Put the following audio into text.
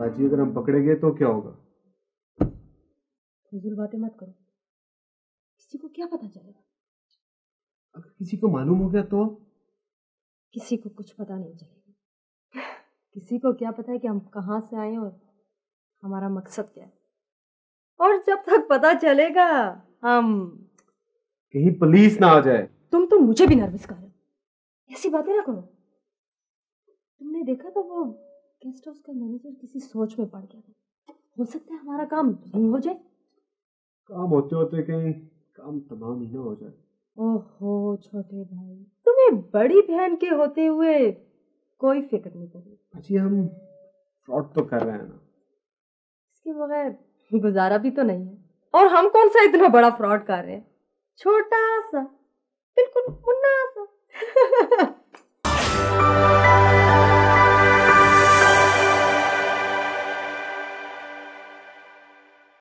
बाजी अगर हम पकड़े गए तो क्या होगा? फजूल बातें मत करो, किसी को क्या पता चलेगा? अगर किसी को मालूम हो गया तो? किसी को कुछ पता नहीं चलेगा। किसी को क्या पता है कि हम कहाँ से आए और हमारा मकसद क्या है। और जब तक पता चलेगा हम कहीं पुलिस ना आ जाए। तुम तो मुझे भी नर्वस कर रहे हो, ऐसी बातें ना करो। तुमने देखा था वो गेस्ट हाउस का मैनेजर किसी सोच में पड़ गया था। हो सकता है हमारा काम नहीं हो जाए। काम होते होते कहीं काम तमाम ही ना हो जाए। ओहो छोटे भाई, तुम्हें बड़ी बहन के होते हुए कोई फिक्र नहीं करी। बाजी हम फ्रॉड तो कर रहे हैं ना, इसके बगैर गुजारा भी तो नहीं है। और हम कौन सा इतना बड़ा फ्रॉड कर रहे हैं, छोटा सा, बिल्कुल मुन्ना सा।